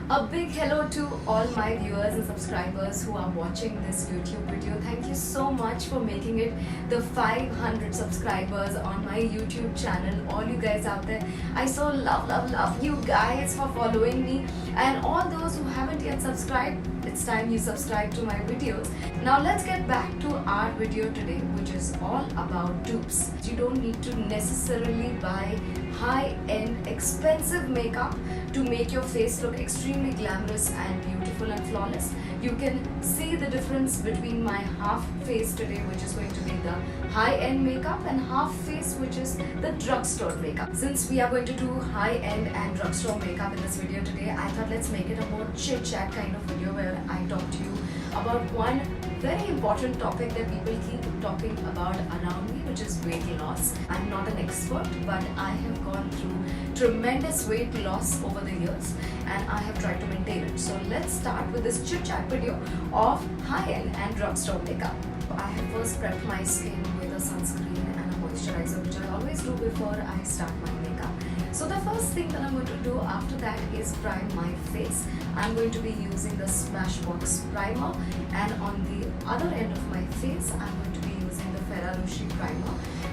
A big hello to all my viewers and subscribers who are watching this YouTube video. Thank you so much for making it the 500 subscribers on my YouTube channel. All you guys out there, I so love you guys for following me, and all those who haven't yet subscribed, it's time you subscribe to my videos. Now let's get back to our video today, which is all about dupes. You don't need to necessarily buy high-end expensive makeup to make your face look extremely glamorous and beautiful and flawless. You can see the difference between my half face today, which is going to be the high-end makeup, and half face, which is the drugstore makeup. Since we are going to do high-end and drugstore makeup in this video today, I thought let's make it a more chit-chat kind of video where I talk to you about one very important topic that people keep talking about around me, which is weight loss. I'm not an expert, but I have gone through tremendous weight loss over the years and I have tried to maintain it. So let's start with this chit chat video of high-end and drugstore makeup. I have first prepped my skin with a sunscreen and a moisturizer, which I always do before I start my makeup. So the first thing that I'm going to do after that is prime my face. I'm going to be using the Smashbox primer, and on the other end of my face I'm going to be using the Ferrarucci primer,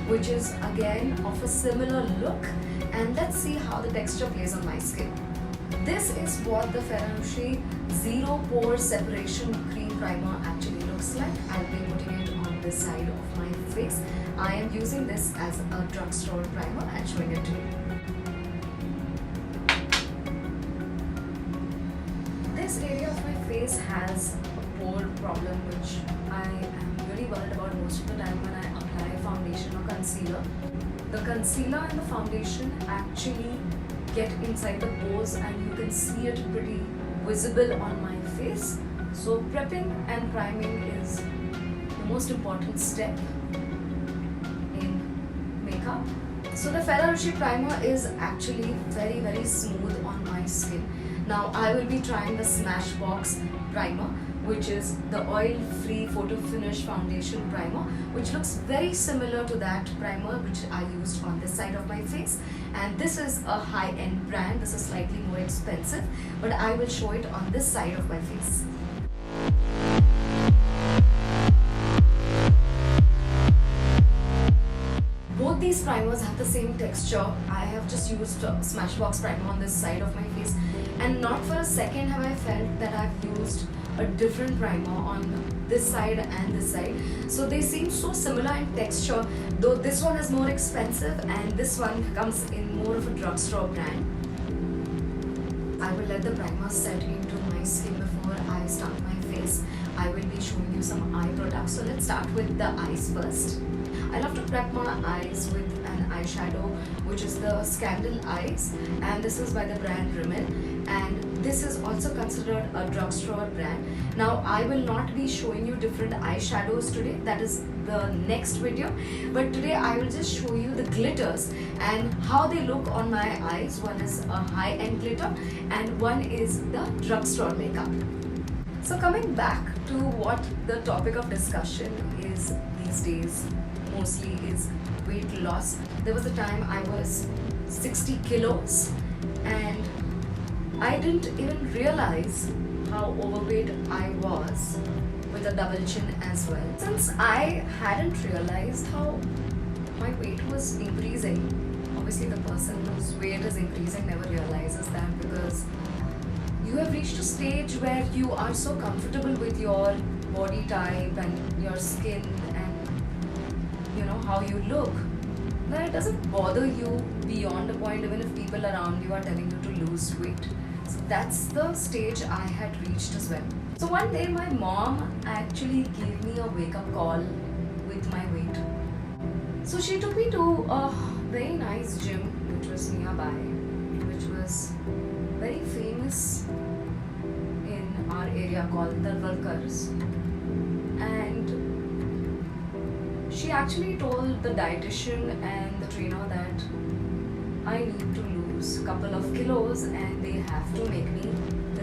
which is again of a similar look, and let's see how the texture plays on my skin. This is what the Ferrarucci Zero Pore Separation Cream Primer actually looks like. I'll be putting it on this side of my face. I am using this as a drugstore primer and showing it to you. This area of my face has a pore problem, which I am really worried about most of the time when I apply foundation or concealer. The concealer and the foundation actually get inside the pores and you can see it pretty visible on my face. So prepping and priming is the most important step in makeup. So the Ferrarucci primer is actually very smooth on my skin. Now I will be trying the Smashbox primer, which is the oil-free photo finish foundation primer, which looks very similar to that primer which I used on this side of my face. And this is a high-end brand. This is slightly more expensive, but I will show it on this side of my face. Both these primers have the same texture. I have just used Smashbox primer on this side of my face, and not for a second have I felt that I've used a different primer on this side and this side. So they seem so similar in texture, though this one is more expensive and this one comes in more of a drugstore brand. I will let the primer set into my skin before I start my face. I will be showing you some eye products. So let's start with the eyes first. I love to prep my eyes with an eyeshadow, which is the Scandal Eyes, and this is by the brand Rimmel, and this is also considered a drugstore brand. Now I will not be showing you different eyeshadows today, that is the next video, but today I will just show you the glitters and how they look on my eyes. One is a high-end glitter and one is the drugstore makeup. So coming back to what the topic of discussion is these days, mostly is weight loss. There was a time I was 60 kilos and I didn't even realize how overweight I was, with a double chin as well. Since I hadn't realized how my weight was increasing, obviously the person whose weight is increasing never realizes that, because you have reached a stage where you are so comfortable with your body type and your skin and you know how you look, that it doesn't bother you beyond a point, even if people around you are telling you to lose weight. So that's the stage I had reached as well. So one day my mom actually gave me a wake-up call with my weight. So she took me to a very nice gym which was nearby, which was very famous in our area called the Workers. And she actually told the dietitian and the trainer that I need to lose a couple of kilos and they have to make me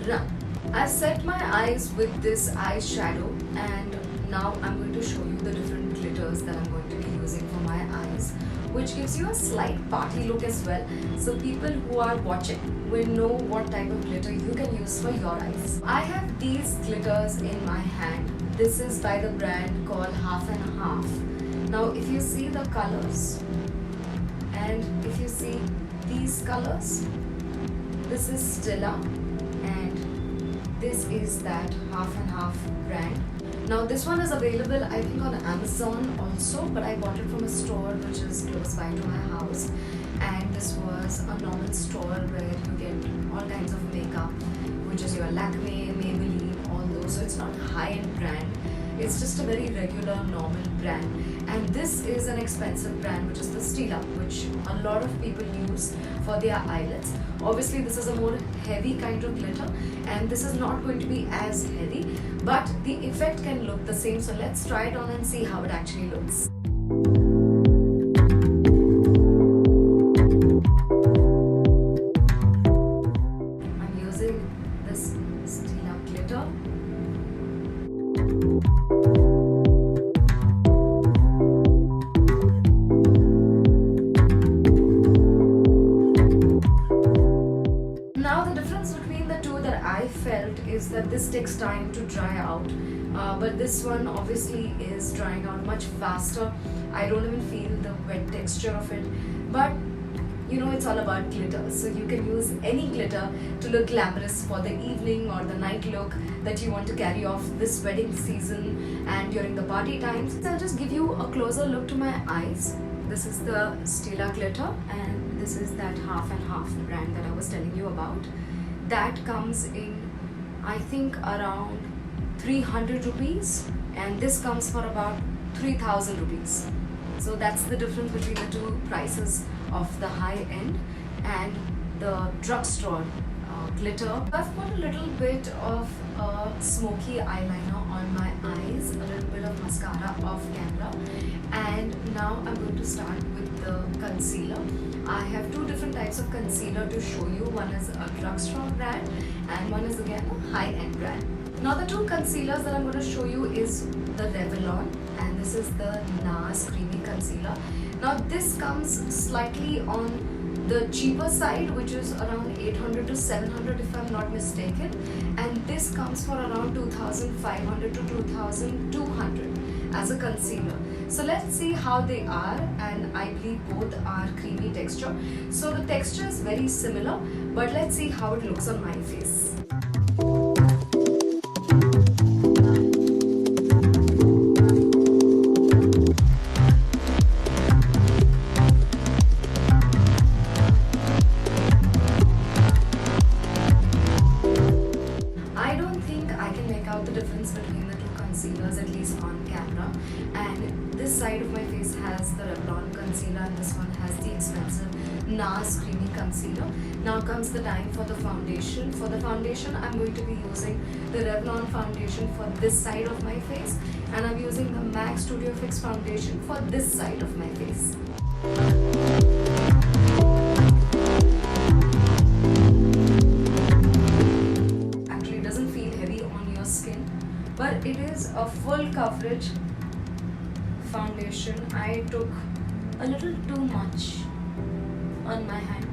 run. I set my eyes with this eyeshadow, and now I'm going to show you the different glitters that I'm going to be using for my eyes. which gives you a slight party look as well. So people who are watching will know what type of glitter you can use for your eyes. I have these glitters in my hand. This is by the brand called Half and Half. Now if you see the colors and if you see these colors, this is Stila and this is that Half and Half brand. Now this one is available I think on Amazon also, but I bought it from a store which is close by to my house, and this was a normal store where you get all kinds of makeup, which is your Lakme, Maybelline, all those. So it's not a high-end brand, it's just a very regular normal brand. And this is an expensive brand, which is the Stila, which a lot of people use for their eyelids. Obviously this is a more heavy kind of glitter and this is not going to be as heavy, but the effect can look the same. So let's try it on and see how it actually looks. I'm using this Stila glitter. I felt is that this takes time to dry out, but this one obviously is drying out much faster. I don't even feel the wet texture of it, but you know, it's all about glitter, so you can use any glitter to look glamorous for the evening or the night look that you want to carry off this wedding season and during the party times. So I'll just give you a closer look to my eyes. This is the Stila glitter and this is that Half and Half brand that I was telling you about. That comes in I think around 300 rupees and this comes for about 3000 rupees. So that's the difference between the two prices of the high end and the drugstore glitter. I've put a little bit of a smoky eyeliner on my eyes, a little bit of mascara off camera, and now I'm going to start with the concealer. I have two different types of concealer to show you. One is a drugstore brand and one is again a high-end brand. Now the two concealers that I'm going to show you is the Revlon and this is the NARS creamy concealer. Now this comes slightly on the cheaper side, which is around 800 to 700 if I'm not mistaken, and this comes for around 2500 to 2200 as a concealer. So let's see how they are, and I believe both are creamy texture. So the texture is very similar, but let's see how it looks on my face. Between the two concealers, at least on camera, and this side of my face has the Revlon concealer and this one has the expensive NARS creamy concealer. Now comes the time for the foundation. For the foundation, I'm going to be using the Revlon foundation for this side of my face, and I'm using the M.A.C Studio Fix foundation for this side of my face. But it is a full coverage foundation. I took a little too much on my hand,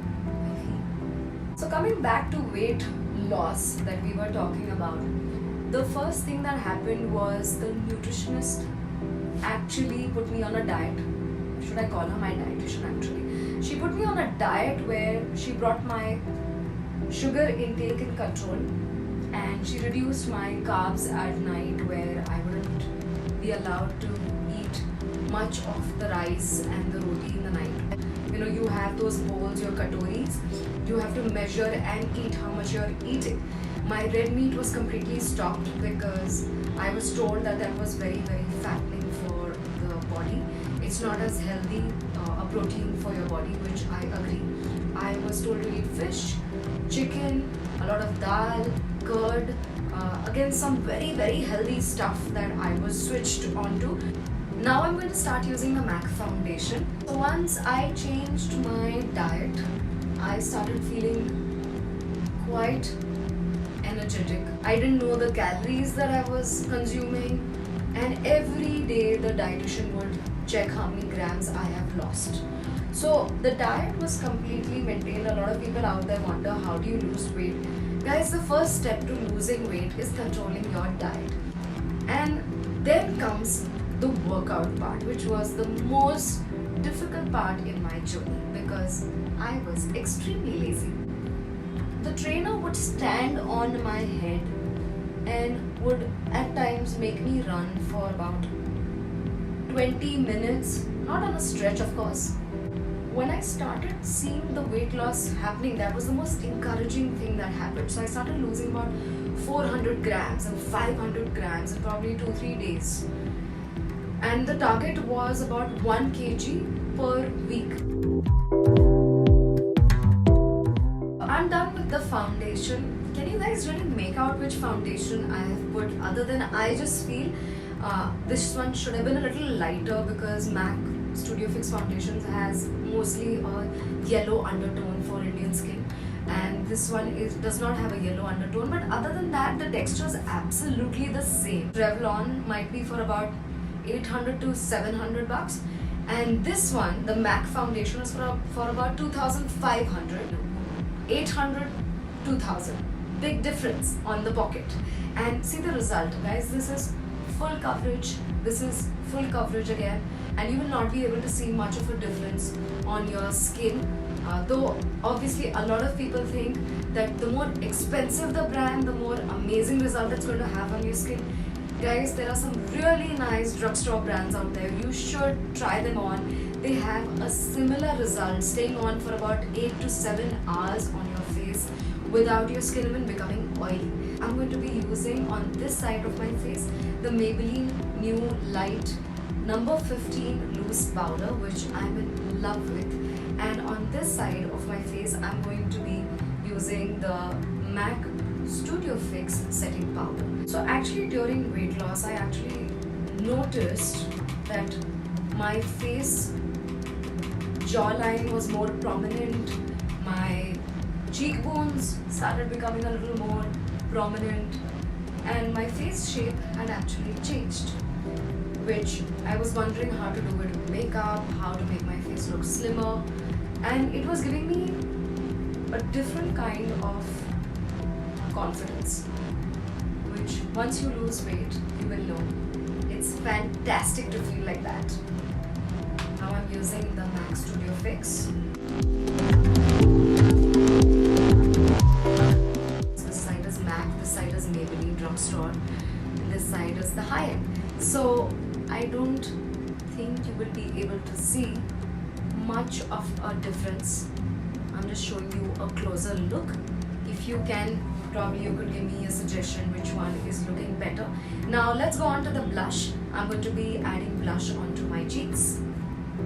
I feel. So coming back to weight loss that we were talking about, the first thing that happened was the nutritionist actually put me on a diet. Should I call her my dietitian actually? She put me on a diet where she brought my sugar intake in control, and she reduced my carbs at night, where I wouldn't be allowed to eat much of the rice and the roti in the night. You know, you have those bowls, your katoris, you have to measure and eat how much you're eating. My red meat was completely stopped because I was told that that was very, very fattening for the body. It's not as healthy a protein for your body, which I agree. I was told to eat fish, chicken, a lot of dal, curd, again some very, very healthy stuff that I was switched onto. Now I'm going to start using the M.A.C foundation. So once I changed my diet, I started feeling quite energetic. I didn't know the calories that I was consuming, and every day the dietitian would check how many grams I have lost. So the diet was completely maintained. A lot of people out there wonder, how do you lose weight? Guys, the first step to losing weight is controlling your diet. And then comes the workout part, which was the most difficult part in my journey because I was extremely lazy. The trainer would stand on my head and would at times make me run for about 20 minutes, not on a stretch, of course. When I started seeing the weight loss happening, that was the most encouraging thing that happened. So I started losing about 400 grams and 500 grams in probably 2-3 days. And the target was about 1 kg per week. I'm done with the foundation. Can you guys really make out which foundation I have put? Other than I just feel this one should have been a little lighter because M.A.C Studio Fix Foundations has mostly a yellow undertone for Indian skin, and this one does not have a yellow undertone, but other than that the texture is absolutely the same. Revlon might be for about 800 to 700 bucks, and this one, the M.A.C foundation, is for about 2,500. 800, 2,000. Big difference on the pocket. And see the result, guys. This is full coverage, this is full coverage again, and you will not be able to see much of a difference on your skin. Though obviously a lot of people think that the more expensive the brand, the more amazing result it's going to have on your skin. Guys, there are some really nice drugstore brands out there. You should try them on. They have a similar result, staying on for about 8 to 7 hours on your face without your skin even becoming oily. I'm going to be using on this side of my face the Maybelline New Light number 15 loose powder, which I'm in love with. And on this side of my face, I'm going to be using the M.A.C Studio Fix setting powder. So actually during weight loss, I actually noticed that my face jawline was more prominent, my cheekbones started becoming a little more prominent, and my face shape had actually changed, which I was wondering how to do it with makeup, how to make my face look slimmer, and it was giving me a different kind of confidence, which once you lose weight, you will know. It's fantastic to feel like that. Now I'm using the M.A.C Studio Fix. This side is M.A.C, this side is Maybelline Drugstore, and this side is the high-end. So I don't think you will be able to see much of a difference. I'm just showing you a closer look. If you can, probably you could give me a suggestion which one is looking better. Now let's go on to the blush. I'm going to be adding blush onto my cheeks.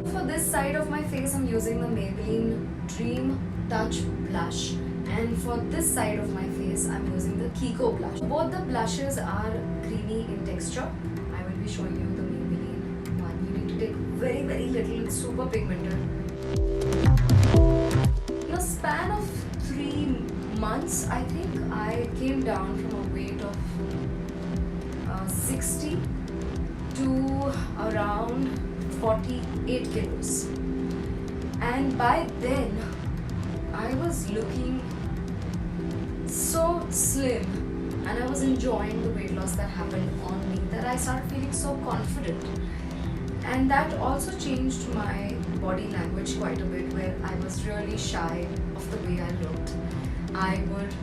For this side of my face, I'm using the Maybelline Dream Touch blush, and for this side of my face, I'm using the Kiko blush. Both the blushes are creamy in texture. I will be showing you the Maybelline one. You need to take very, very little. It's super pigmented. In a span of 3 months, I think I came down from a weight of 60 to around 48 kilos, and by then I was looking so slim, and I was enjoying the weight loss that happened on me, that I started feeling so confident. And that also changed my body language quite a bit, where I was really shy of the way I looked. I would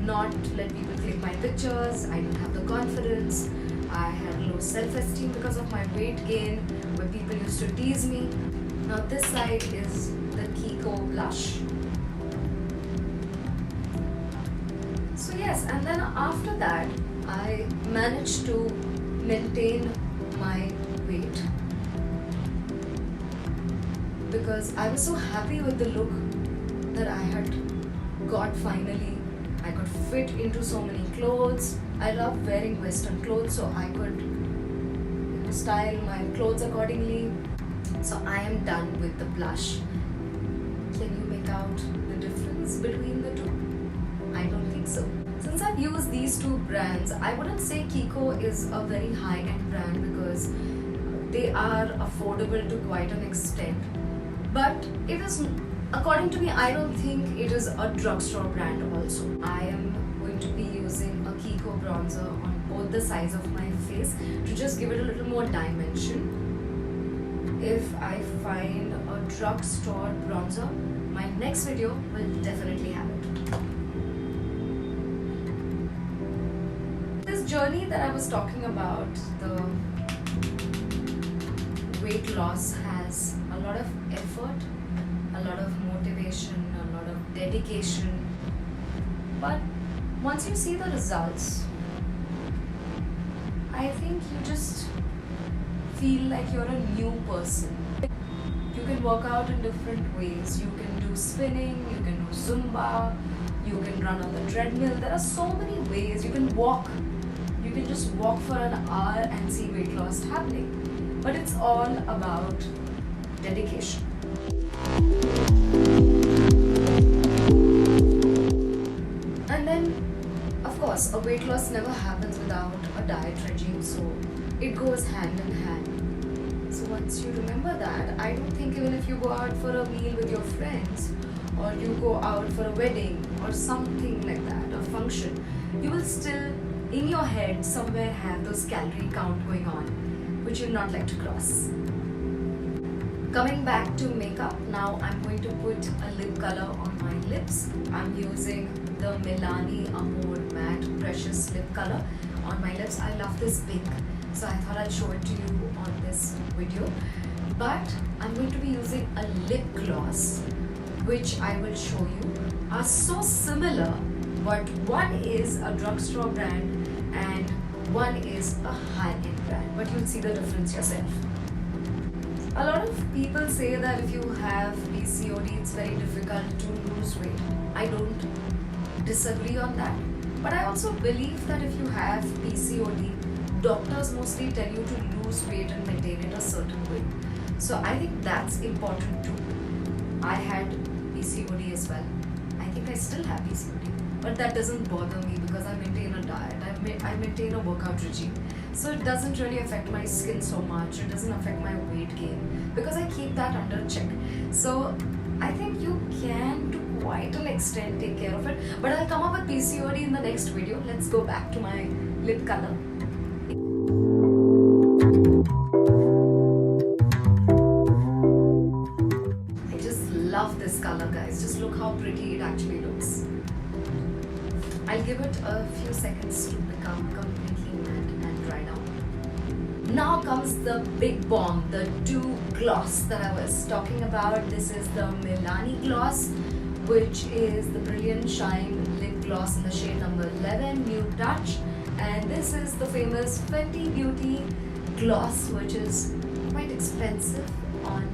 not let people click my pictures. I didn't have the confidence. I had low self-esteem because of my weight gain, where people used to tease me. Now this side is the Kiko blush. So yes, and then after that, I managed to maintain my weight because I was so happy with the look that I had got finally. I could fit into so many clothes. I love wearing Western clothes, so I could style my clothes accordingly. So I am done with the blush. Can you make out the difference between the two? I don't think so. Since I've used these two brands, I wouldn't say Kiko is a very high-end brand because they are affordable to quite an extent. But it is, according to me, I don't think it is a drugstore brand also. I am going to be using a Kiko bronzer on both the sides of my face to just give it a little more dimension. If I find a drugstore bronzer, my next video will definitely have it. This journey that I was talking about, the weight loss, has a lot of effort, a lot of motivation, a lot of dedication. But once you see the results, I think you just feel like you're a new person. You can work out in different ways. You can do spinning, you can do Zumba, you can run on the treadmill. There are so many ways. You can walk. You can just walk for an hour and see weight loss happening. But it's all about dedication. And then, of course, a weight loss never happens without a diet regime, so it goes hand in hand. So once you remember that, I don't think even if you go out for a meal with your friends, or you go out for a wedding or something like that, a function, you will still in your head somewhere have those calorie count going on, which you'll not like to cross. Coming back to makeup, now I'm going to put a lip color on my lips. I'm using the Maybelline Matte Precious Lip Color on my lips. I love this pink, so I thought I'd show it to you on this video. But I'm going to be using a lip gloss, which I will show you, are so similar, but one is a drugstore brand and one is a high-end brand, but you'll see the difference yourself. A lot of people say that if you have PCOD, it's very difficult to lose weight. I don't disagree on that, but I also believe that if you have PCOD, doctors mostly tell you to lose weight and maintain it a certain way. So I think that's important too. I had PCOD as well. I think I still have PCOD, but that doesn't bother me because I maintain a diet, I maintain a workout regime. So it doesn't really affect my skin so much, it doesn't affect my weight gain because I keep that under check. So I think you can to quite an extent take care of it, but I'll come up with PCOD in the next video. Let's go back to my lip color. I just love this color, guys. Just look how pretty it actually looks. I'll give it a few seconds to become completely matte and dry down. Now comes the big bomb, the dew gloss that I was talking about. This is the Maybelline gloss, which is the Brilliant Shine lip gloss in the shade number 11, Nude Touch. And this is the famous Fenty Beauty gloss, which is quite expensive on,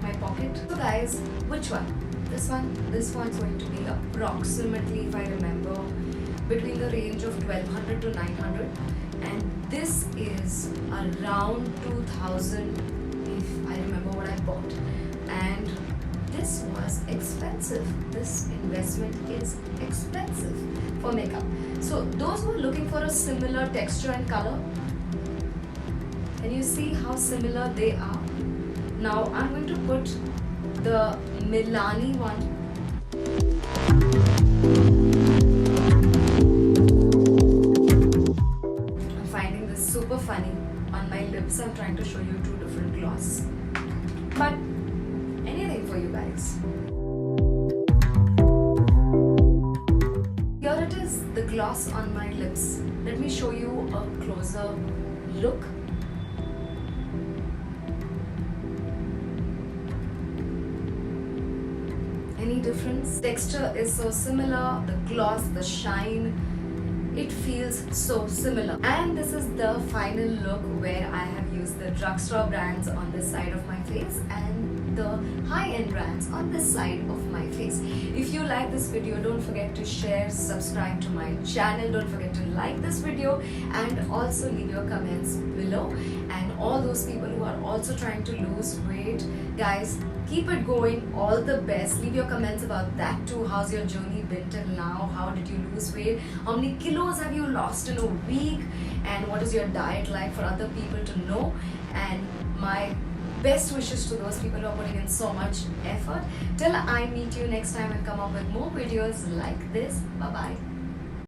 my pocket. So guys, which one? This one's going to be approximately, if I remember, between the range of 1200 to 900, and this is around 2000 if I remember what I bought, and this was expensive. This investment is expensive for makeup. So those who are looking for a similar texture and color, can you see how similar they are? Now I'm going to put the Maybelline one. I'm finding this super funny. On my lips, I'm trying to show you two different gloss. But anything for you guys. Here it is, the gloss on my lips. Let me show you a closer look. Any difference? Texture is so similar, the gloss, the shine, it feels so similar. And this is the final look where I have used the drugstore brands on this side of my face and the high-end brands on this side of my face. If you like this video, don't forget to share, subscribe to my channel, don't forget to like this video, and also leave your comments below. And all those people who are also trying to lose weight, guys, keep it going, all the best. Leave your comments about that too. How's your journey been till now? How did you lose weight? How many kilos have you lost in a week? And what is your diet like for other people to know? And my best wishes to those people who are putting in so much effort. Till I meet you next time and come up with more videos like this. Bye bye.